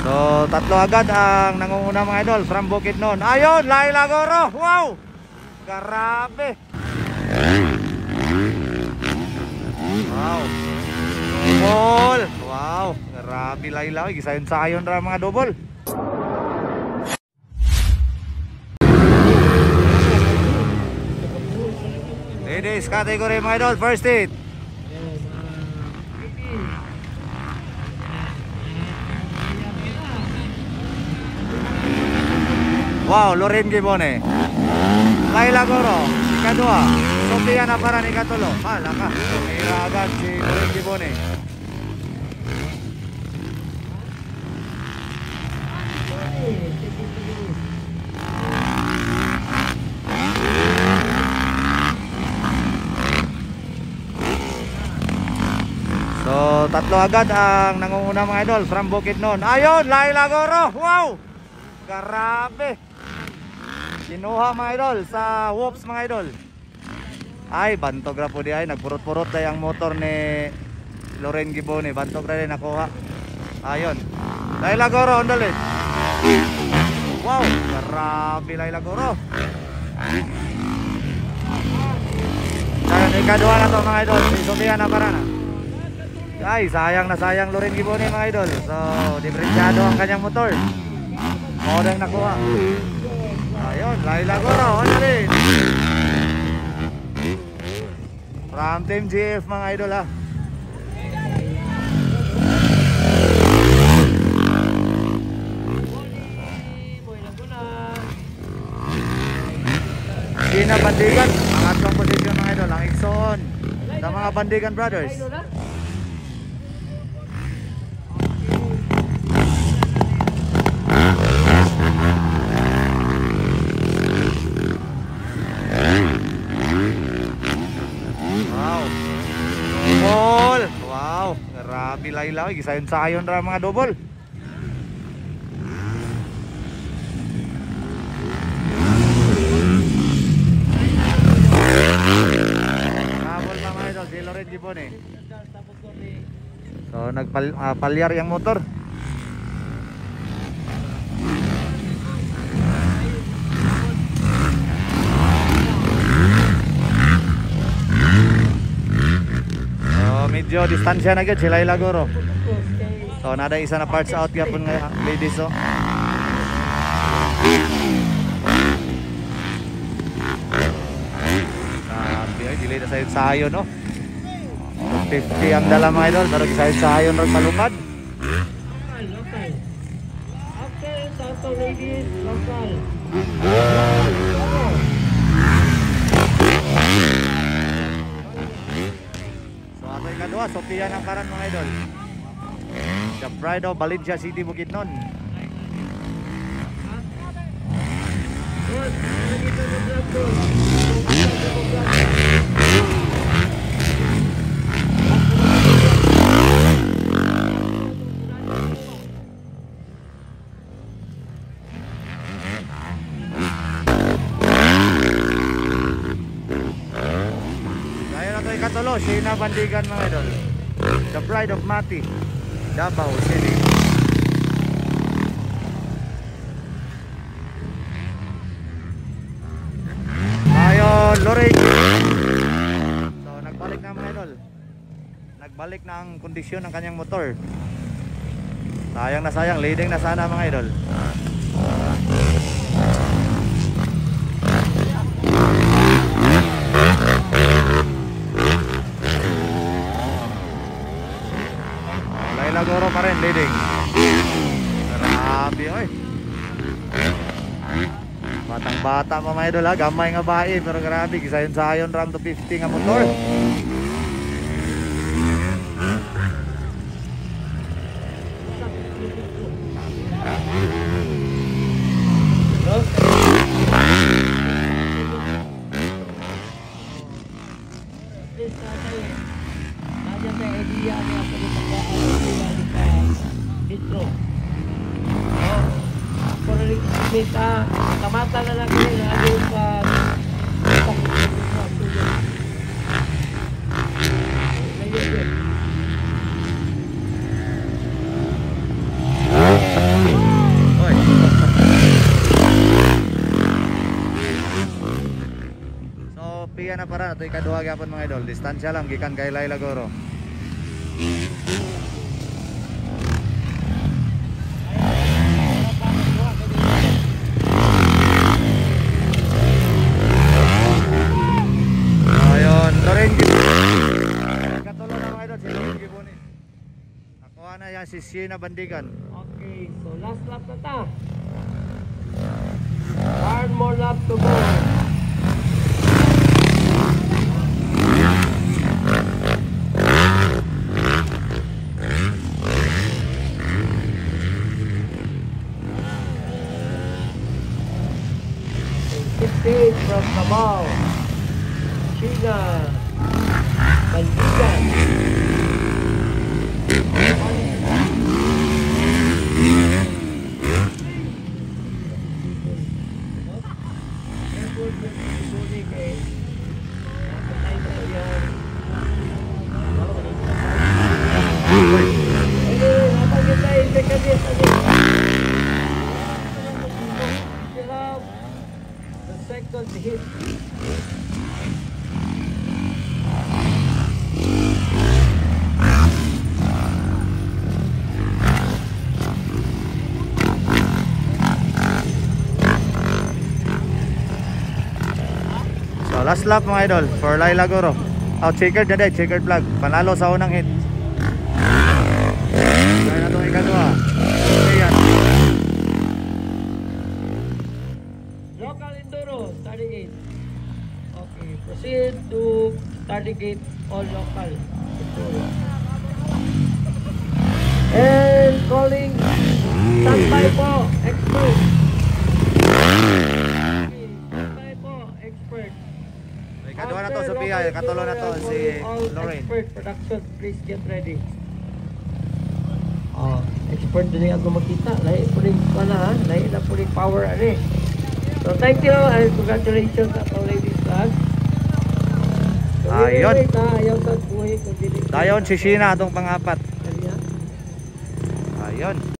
So tatlo agad ang nangunguna mga idol from Bukidnon. Ayun, Laila Goro. Wow! Grabe. Wow. Double. Wow, grabe Laila. Gisayon-sayon ra mga double. Ladies category mga idol, first hit. Wow, Loren Gibone. Laila Goro, ikadua. Sofia na para ni Katulo. Hala ka. Tumira agad si Loren Gibone. So tatlo agad ang nangunguna mga idol from Bukidnon. Ayun, Laila Goro. Wow! Grabe. Kinuha mga idol sa whoops mga idol. Ay, bantog ra po di ay. Nagpurot-purot na yung motor ni Loren Gibone. Bantog ra rin nakuha. Ayun. Laila Goro on the lead. Wow, grabe Laila Goro. Ayun, ikadua na to mga idol. Si Sofia na para na. Ay, sayang na sayang Loren Gibone mga idol. So, diferensyado ang kanyang motor. Modang nakuha. Ayun, Laila Goro on the lead. From Team GF mga idol ha. Gina Bandigan, pangatlong posisyon mga idol, ang Exxon sa mga Bandigan Brothers. Wow. Double. Wow, grabe Laila, gisayon-sayon ra mga double. Si Loren Gibone. So nagpalyar yung motor. So medyo distansya na gid si Laila Goro. So nada isa na parts out gyapon nga ladies so. Dili na sayo no. 50 ang dala mga idol, pero gisayon-sayon ron malungad. Okay, Santo ladies, local. So ato ikadua, Sofia ng karan mga idol. The Pride of Valencia City, Bukidnon. Katulo, Sheena Bandigan mga idol. The Pride of Mati, Davao City. Ayun, Loren. So nagbalik na mga idol. Nagbalik na ang kondisyon ng kanyang motor. Sayang na sayang, leading na sana mga idol. Laila Goro pa rin leading. Grabe oy. Batang bata pa mga idol ha, gamay nga bae pero grabe gisayon-sayon ram to 50 nga motor. Kamata na lang yun lalo pa Sofia na para ito ikaduha gyapon mga idol. Distansya lang gikan kay Laila Goro. Ayun, Loren Katulo na mga idol si Loren Giboni. Nakuha na yan si Sheena Bandigan. Okay, so last lap na ta. One more lap to go. Stage from Cabao, Sheena Bandigan. Second hit. So last lap mga idol for Laila Goro. Out checkered na din, checkered flag. Panalo sa unang hit. Kaya na itong ikaduha. Okay yan. Local Enduro, starting gate. Okay, proceed to starting gate all local Enduro. And calling standby po, expert. Okay, standby po, expert. Ikaduha na to Sophia, katulo na to si Lorraine. Expert production, please get ready. Oh, expert din ako makita. Lahi po rin pala, lahi na po rin power ani. So thank you and congratulations sa mga ladies vlog. So, Ayun. ayaw sa buhay kung dili. Dayon si Sheena atong pang-apat. Kanya. Ayun.